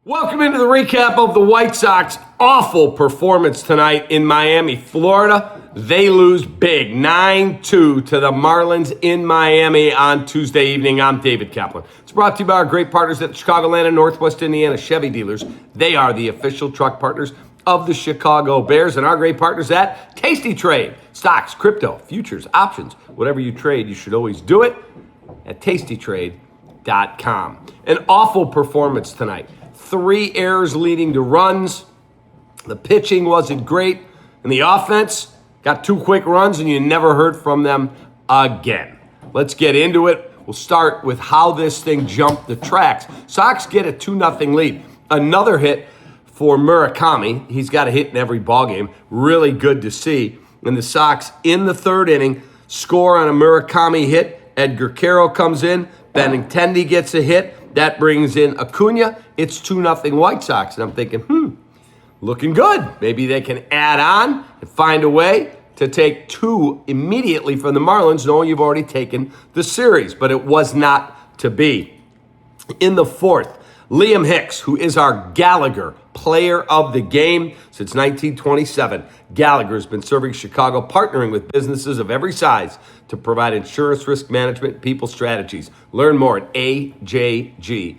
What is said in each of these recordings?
Welcome into the recap of the White Sox awful performance tonight in Miami, Florida. They lose big, 9-2 to the Marlins in Miami on Tuesday evening. I'm David Kaplan. It's brought to you by our great partners at the Chicagoland and Northwest Indiana Chevy dealers. They are the official truck partners of the Chicago Bears, and our great partners at Tasty Trade. Stocks, crypto, futures, options, whatever you trade, you should always do it at tastytrade.com. An awful performance tonight. 3 errors leading to runs. The pitching wasn't great. And the offense got 2 quick runs, and you never heard from them again. Let's get into it. We'll start with how this thing jumped the tracks. Sox get a 2-0 lead. Another hit for Murakami. He's got a hit in every ballgame. Really good to see. And the Sox, in the 3rd inning, score on a Murakami hit. Edgar Carroll comes in. Benintendi gets a hit. That brings in Acuna. It's 2-0 White Sox. And I'm thinking, looking good. Maybe they can add on and find a way to take 2 immediately from the Marlins, knowing you've already taken the series. But it was not to be. In the 4th, Liam Hicks, who is our Gallagher player of the game since 1927. Gallagher has been serving Chicago, partnering with businesses of every size to provide insurance risk management and people strategies. Learn more at ajg.com.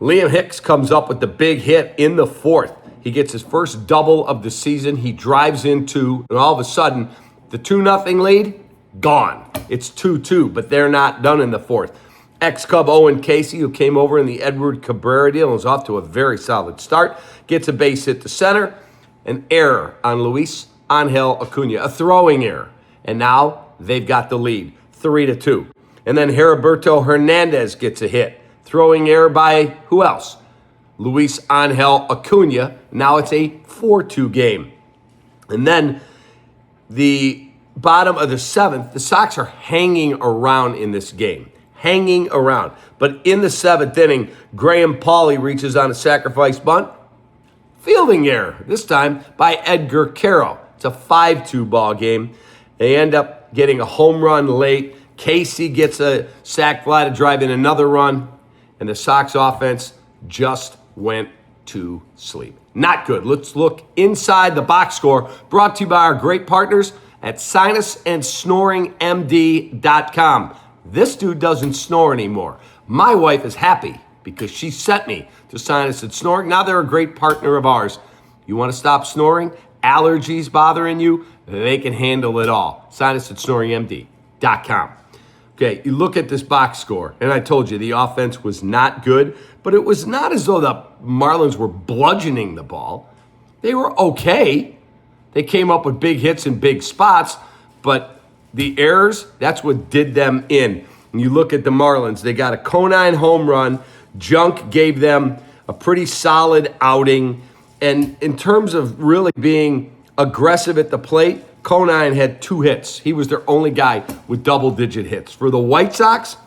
Liam Hicks comes up with the big hit in the 4th. He gets his first double of the season. He drives into, and all of a sudden, the 2-0 lead, gone. It's 2-2, but they're not done in the 4th. Ex-Cub Owen Casey, who came over in the Edward Cabrera deal and was off to a very solid start, gets a base hit to center. An error on Luis Angel Acuna, a throwing error. And now they've got the lead, 3-2. And then Heriberto Hernandez gets a hit. Throwing error by who else? Luis Angel Acuna. Now it's a 4-2 game. And then the bottom of the 7th, the Sox are hanging around in this game. Hanging around. But in the 7th inning, Graham Pauley reaches on a sacrifice bunt. Fielding error, this time by Edgar Carroll. It's a 5-2 ball game. They end up getting a home run late. Casey gets a sac fly to drive in another run. And the Sox offense just went to sleep. Not good. Let's look inside the box score. Brought to you by our great partners at sinusandsnoringmd.com. This dude doesn't snore anymore. My wife is happy because she sent me to Sinus and Snoring. Now they're a great partner of ours. You want to stop snoring? Allergies bothering you? They can handle it all. sinusandsnoringmd.com. Okay, you look at this box score, and I told you the offense was not good, but it was not as though the Marlins were bludgeoning the ball. They were okay. They came up with big hits in big spots, but the errors, that's what did them in. And you look at the Marlins, they got a Conine home run. Junk gave them a pretty solid outing. And in terms of really being aggressive at the plate, Conine had 2 hits. He was their only guy with double-digit hits. For the White Sox,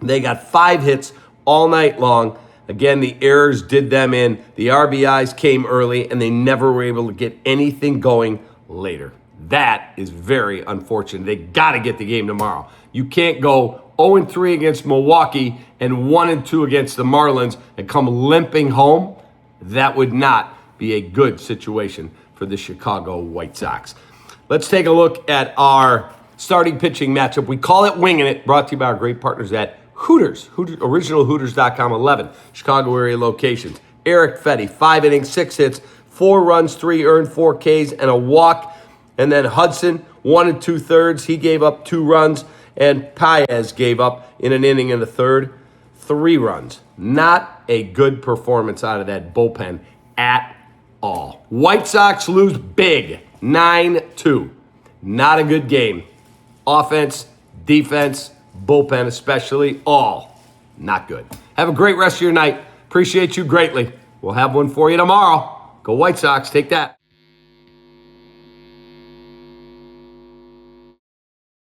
they got 5 hits all night long. Again, the errors did them in. The RBIs came early, and they never were able to get anything going later. That is very unfortunate. They got to get the game tomorrow. You can't go 0-3 against Milwaukee and 1-2 against the Marlins and come limping home. That would not be a good situation for the Chicago White Sox. Let's take a look at our starting pitching matchup. We call it Winging It, brought to you by our great partners at Hooters, originalhooters.com, 11 Chicago area locations. Eric Fetty, 5 innings, 6 hits, 4 runs, 3 earned, 4 Ks, and a walk. And then Hudson, 1 2/3. He gave up 2 runs. And Paez gave up in an inning in the 3rd 3 runs. Not a good performance out of that bullpen at all. White Sox lose big, 9-2. Not a good game. Offense, defense, bullpen especially, all not good. Have a great rest of your night. Appreciate you greatly. We'll have one for you tomorrow. Go White Sox. Take that.